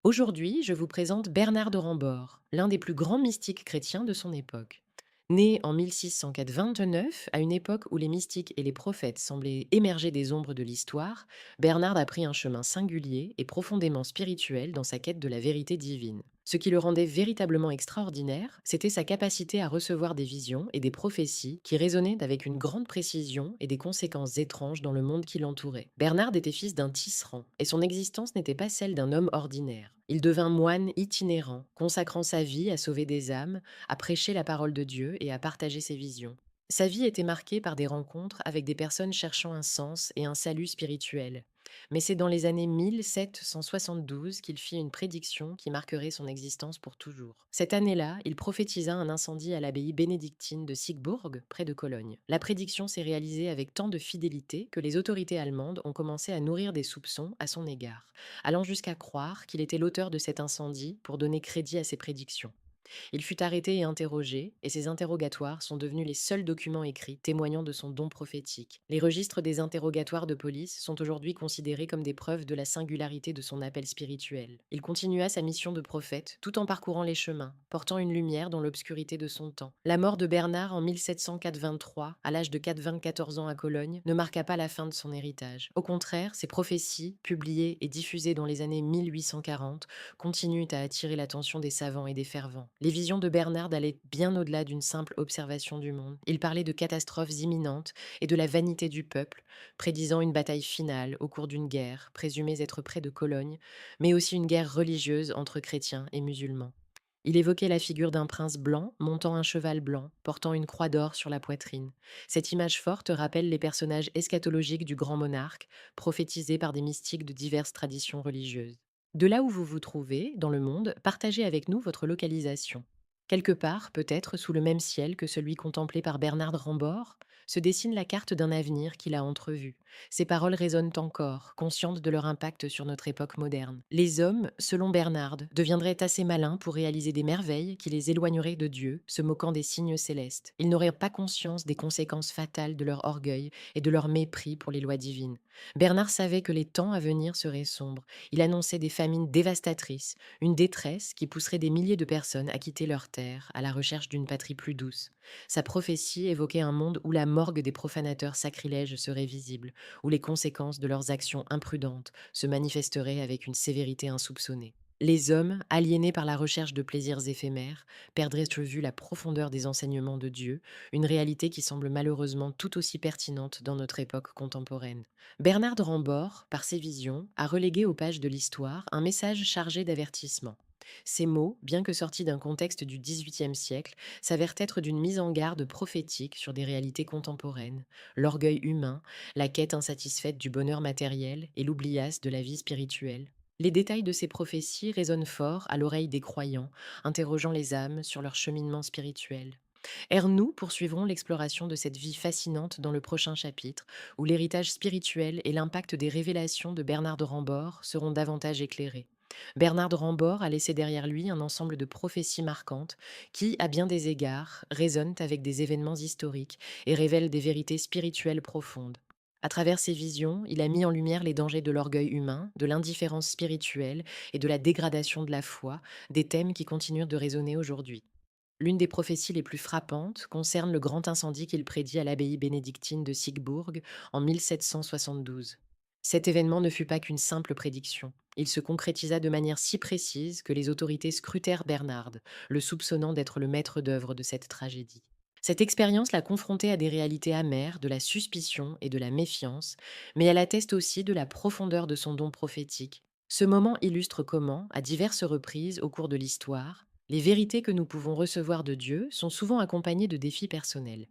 Aujourd'hui, je vous présente Bernard de Rambord, l'un des plus grands mystiques chrétiens de son époque. Né en 1629, à une époque où les mystiques et les prophètes semblaient émerger des ombres de l'histoire, Bernard a pris un chemin singulier et profondément spirituel dans sa quête de la vérité divine. Ce qui le rendait véritablement extraordinaire, c'était sa capacité à recevoir des visions et des prophéties qui résonnaient avec une grande précision et des conséquences étranges dans le monde qui l'entourait. Bernard était fils d'un tisserand, et son existence n'était pas celle d'un homme ordinaire. Il devint moine itinérant, consacrant sa vie à sauver des âmes, à prêcher la parole de Dieu et à partager ses visions. Sa vie était marquée par des rencontres avec des personnes cherchant un sens et un salut spirituel. Mais c'est dans les années 1772 qu'il fit une prédiction qui marquerait son existence pour toujours. Cette année-là, il prophétisa un incendie à l'abbaye bénédictine de Siegburg, près de Cologne. La prédiction s'est réalisée avec tant de fidélité que les autorités allemandes ont commencé à nourrir des soupçons à son égard, allant jusqu'à croire qu'il était l'auteur de cet incendie pour donner crédit à ses prédictions. Il fut arrêté et interrogé, et ses interrogatoires sont devenus les seuls documents écrits témoignant de son don prophétique. Les registres des interrogatoires de police sont aujourd'hui considérés comme des preuves de la singularité de son appel spirituel. Il continua sa mission de prophète tout en parcourant les chemins, portant une lumière dans l'obscurité de son temps. La mort de Bernard en 1723, à l'âge de 94 ans à Cologne, ne marqua pas la fin de son héritage. Au contraire, ses prophéties, publiées et diffusées dans les années 1840, continuent à attirer l'attention des savants et des fervents. Les visions de Bernard allaient bien au-delà d'une simple observation du monde. Il parlait de catastrophes imminentes et de la vanité du peuple, prédisant une bataille finale au cours d'une guerre, présumée être près de Cologne, mais aussi une guerre religieuse entre chrétiens et musulmans. Il évoquait la figure d'un prince blanc montant un cheval blanc, portant une croix d'or sur la poitrine. Cette image forte rappelle les personnages eschatologiques du grand monarque, prophétisés par des mystiques de diverses traditions religieuses. De là où vous vous trouvez, dans le monde, partagez avec nous votre localisation. Quelque part, peut-être sous le même ciel que celui contemplé par Bernard de Rambord, se dessine la carte d'un avenir qu'il a entrevu. Ses paroles résonnent encore, conscientes de leur impact sur notre époque moderne. Les hommes, selon Bernard, deviendraient assez malins pour réaliser des merveilles qui les éloigneraient de Dieu, se moquant des signes célestes. Ils n'auraient pas conscience des conséquences fatales de leur orgueil et de leur mépris pour les lois divines. Bernard savait que les temps à venir seraient sombres. Il annonçait des famines dévastatrices, une détresse qui pousserait des milliers de personnes à quitter leur terre à la recherche d'une patrie plus douce. Sa prophétie évoquait un monde où la morgue des profanateurs sacrilèges serait visible, où les conséquences de leurs actions imprudentes se manifesteraient avec une sévérité insoupçonnée. Les hommes, aliénés par la recherche de plaisirs éphémères, perdraient de vue la profondeur des enseignements de Dieu, une réalité qui semble malheureusement tout aussi pertinente dans notre époque contemporaine. Bernard de Rambord, par ses visions, a relégué aux pages de l'histoire un message chargé d'avertissement. Ces mots, bien que sortis d'un contexte du XVIIIe siècle, s'avèrent être d'une mise en garde prophétique sur des réalités contemporaines, l'orgueil humain, la quête insatisfaite du bonheur matériel et l'oubliasse de la vie spirituelle. Les détails de ces prophéties résonnent fort à l'oreille des croyants, interrogeant les âmes sur leur cheminement spirituel. Nous poursuivrons l'exploration de cette vie fascinante dans le prochain chapitre, où l'héritage spirituel et l'impact des révélations de Bernard de Rambord seront davantage éclairés. Bernard de Rambord a laissé derrière lui un ensemble de prophéties marquantes qui, à bien des égards, résonnent avec des événements historiques et révèlent des vérités spirituelles profondes. À travers ses visions, il a mis en lumière les dangers de l'orgueil humain, de l'indifférence spirituelle et de la dégradation de la foi, des thèmes qui continuent de résonner aujourd'hui. L'une des prophéties les plus frappantes concerne le grand incendie qu'il prédit à l'abbaye bénédictine de Siegburg en 1772. Cet événement ne fut pas qu'une simple prédiction. Il se concrétisa de manière si précise que les autorités scrutèrent Bernard, le soupçonnant d'être le maître d'œuvre de cette tragédie. Cette expérience l'a confronté à des réalités amères, de la suspicion et de la méfiance, mais elle atteste aussi de la profondeur de son don prophétique. Ce moment illustre comment, à diverses reprises au cours de l'histoire, les vérités que nous pouvons recevoir de Dieu sont souvent accompagnées de défis personnels.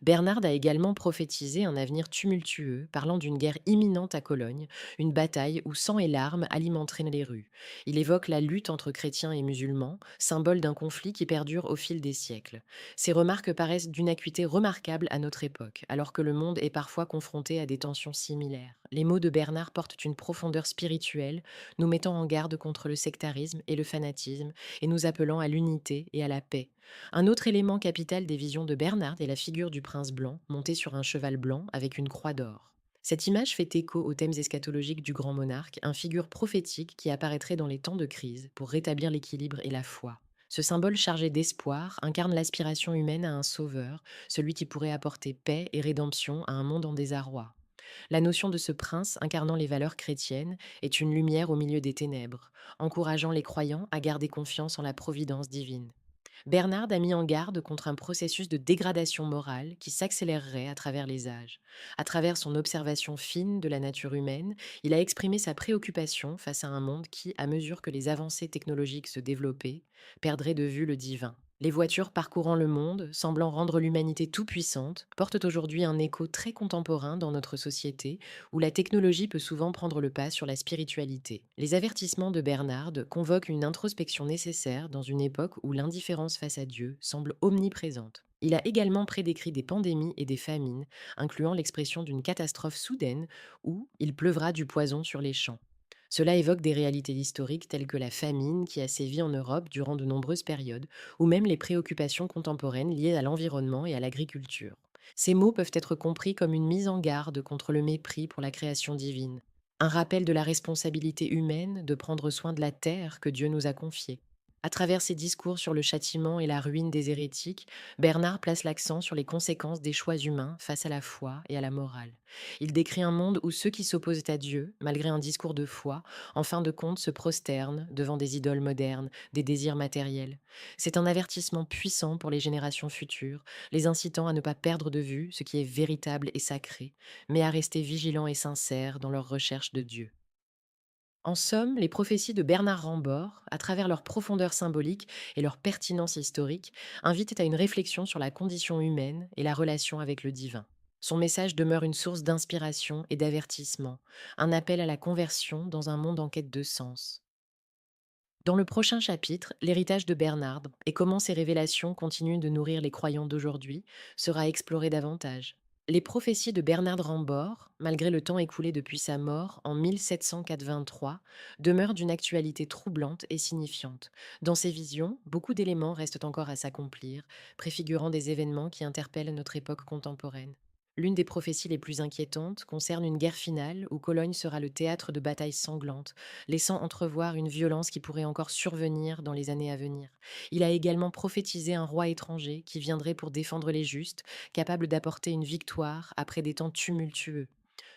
Bernard a également prophétisé un avenir tumultueux, parlant d'une guerre imminente à Cologne, une bataille où sang et larmes alimenteraient les rues. Il évoque la lutte entre chrétiens et musulmans, symbole d'un conflit qui perdure au fil des siècles. Ces remarques paraissent d'une acuité remarquable à notre époque, alors que le monde est parfois confronté à des tensions similaires. Les mots de Bernard portent une profondeur spirituelle, nous mettant en garde contre le sectarisme et le fanatisme, et nous appelant à l'unité et à la paix. Un autre élément capital des visions de Bernard est la figure du prince blanc, monté sur un cheval blanc avec une croix d'or. Cette image fait écho aux thèmes eschatologiques du grand monarque, un figure prophétique qui apparaîtrait dans les temps de crise pour rétablir l'équilibre et la foi. Ce symbole chargé d'espoir incarne l'aspiration humaine à un sauveur, celui qui pourrait apporter paix et rédemption à un monde en désarroi. La notion de ce prince incarnant les valeurs chrétiennes est une lumière au milieu des ténèbres, encourageant les croyants à garder confiance en la providence divine. Bernard a mis en garde contre un processus de dégradation morale qui s'accélérerait à travers les âges. À travers son observation fine de la nature humaine, il a exprimé sa préoccupation face à un monde qui, à mesure que les avancées technologiques se développaient, perdrait de vue le divin. Les voitures parcourant le monde, semblant rendre l'humanité tout-puissante, portent aujourd'hui un écho très contemporain dans notre société, où la technologie peut souvent prendre le pas sur la spiritualité. Les avertissements de Bernard convoquent une introspection nécessaire dans une époque où l'indifférence face à Dieu semble omniprésente. Il a également prédécrit des pandémies et des famines, incluant l'expression d'une catastrophe soudaine où il pleuvra du poison sur les champs. Cela évoque des réalités historiques telles que la famine qui a sévi en Europe durant de nombreuses périodes, ou même les préoccupations contemporaines liées à l'environnement et à l'agriculture. Ces mots peuvent être compris comme une mise en garde contre le mépris pour la création divine, un rappel de la responsabilité humaine de prendre soin de la terre que Dieu nous a confiée. À travers ses discours sur le châtiment et la ruine des hérétiques, Bernard place l'accent sur les conséquences des choix humains face à la foi et à la morale. Il décrit un monde où ceux qui s'opposent à Dieu, malgré un discours de foi, en fin de compte se prosternent devant des idoles modernes, des désirs matériels. C'est un avertissement puissant pour les générations futures, les incitant à ne pas perdre de vue ce qui est véritable et sacré, mais à rester vigilants et sincères dans leur recherche de Dieu. En somme, les prophéties de Bernard Rambord, à travers leur profondeur symbolique et leur pertinence historique, invitent à une réflexion sur la condition humaine et la relation avec le divin. Son message demeure une source d'inspiration et d'avertissement, un appel à la conversion dans un monde en quête de sens. Dans le prochain chapitre, l'héritage de Bernard et comment ces révélations continuent de nourrir les croyants d'aujourd'hui sera exploré davantage. Les prophéties de Bernard Rambord, malgré le temps écoulé depuis sa mort en 1783, demeurent d'une actualité troublante et signifiante. Dans ses visions, beaucoup d'éléments restent encore à s'accomplir, préfigurant des événements qui interpellent notre époque contemporaine. L'une des prophéties les plus inquiétantes concerne une guerre finale où Cologne sera le théâtre de batailles sanglantes, laissant entrevoir une violence qui pourrait encore survenir dans les années à venir. Il a également prophétisé un roi étranger qui viendrait pour défendre les justes, capable d'apporter une victoire après des temps tumultueux.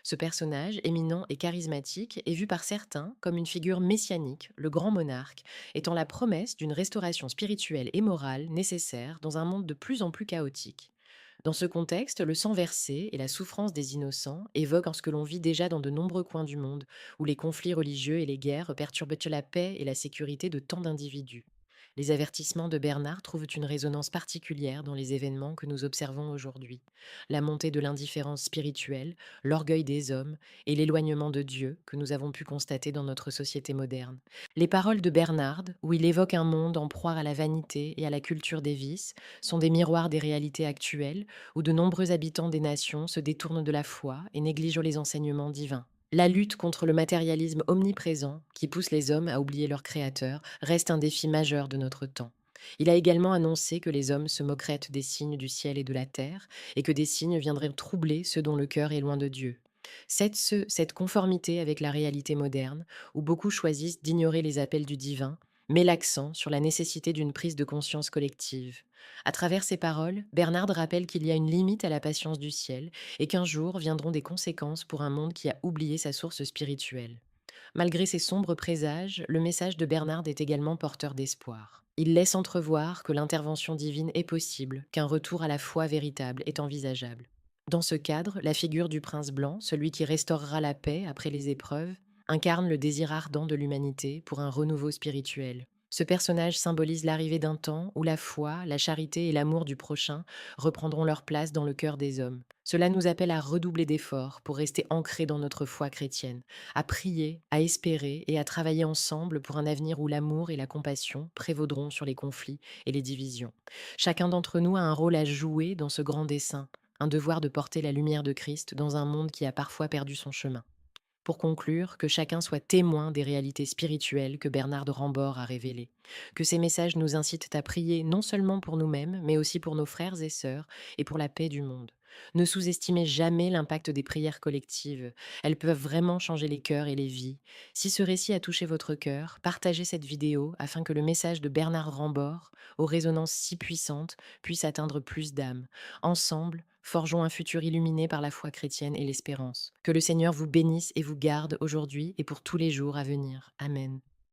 Ce personnage, éminent et charismatique, est vu par certains comme une figure messianique, le grand monarque, étant la promesse d'une restauration spirituelle et morale nécessaire dans un monde de plus en plus chaotique. Dans ce contexte, le sang versé et la souffrance des innocents évoquent ce que l'on vit déjà dans de nombreux coins du monde, où les conflits religieux et les guerres perturbent la paix et la sécurité de tant d'individus. Les avertissements de Bernard trouvent une résonance particulière dans les événements que nous observons aujourd'hui. La montée de l'indifférence spirituelle, l'orgueil des hommes et l'éloignement de Dieu que nous avons pu constater dans notre société moderne. Les paroles de Bernard, où il évoque un monde en proie à la vanité et à la culture des vices, sont des miroirs des réalités actuelles où de nombreux habitants des nations se détournent de la foi et négligent les enseignements divins. La lutte contre le matérialisme omniprésent, qui pousse les hommes à oublier leur créateur, reste un défi majeur de notre temps. Il a également annoncé que les hommes se moqueraient des signes du ciel et de la terre, et que des signes viendraient troubler ceux dont le cœur est loin de Dieu. Cette conformité avec la réalité moderne, où beaucoup choisissent d'ignorer les appels du divin, met l'accent sur la nécessité d'une prise de conscience collective. À travers ces paroles, Bernard rappelle qu'il y a une limite à la patience du ciel et qu'un jour viendront des conséquences pour un monde qui a oublié sa source spirituelle. Malgré ces sombres présages, le message de Bernard est également porteur d'espoir. Il laisse entrevoir que l'intervention divine est possible, qu'un retour à la foi véritable est envisageable. Dans ce cadre, la figure du prince blanc, celui qui restaurera la paix après les épreuves, incarne le désir ardent de l'humanité pour un renouveau spirituel. Ce personnage symbolise l'arrivée d'un temps où la foi, la charité et l'amour du prochain reprendront leur place dans le cœur des hommes. Cela nous appelle à redoubler d'efforts pour rester ancrés dans notre foi chrétienne, à prier, à espérer et à travailler ensemble pour un avenir où l'amour et la compassion prévaudront sur les conflits et les divisions. Chacun d'entre nous a un rôle à jouer dans ce grand dessein, un devoir de porter la lumière de Christ dans un monde qui a parfois perdu son chemin. Pour conclure, que chacun soit témoin des réalités spirituelles que Bernard de Rambord a révélées. Que ces messages nous incitent à prier non seulement pour nous-mêmes, mais aussi pour nos frères et sœurs et pour la paix du monde. Ne sous-estimez jamais l'impact des prières collectives. Elles peuvent vraiment changer les cœurs et les vies. Si ce récit a touché votre cœur, partagez cette vidéo afin que le message de Bernard Rambord, aux résonances si puissantes, puisse atteindre plus d'âmes. Ensemble, forgeons un futur illuminé par la foi chrétienne et l'espérance. Que le Seigneur vous bénisse et vous garde aujourd'hui et pour tous les jours à venir. Amen.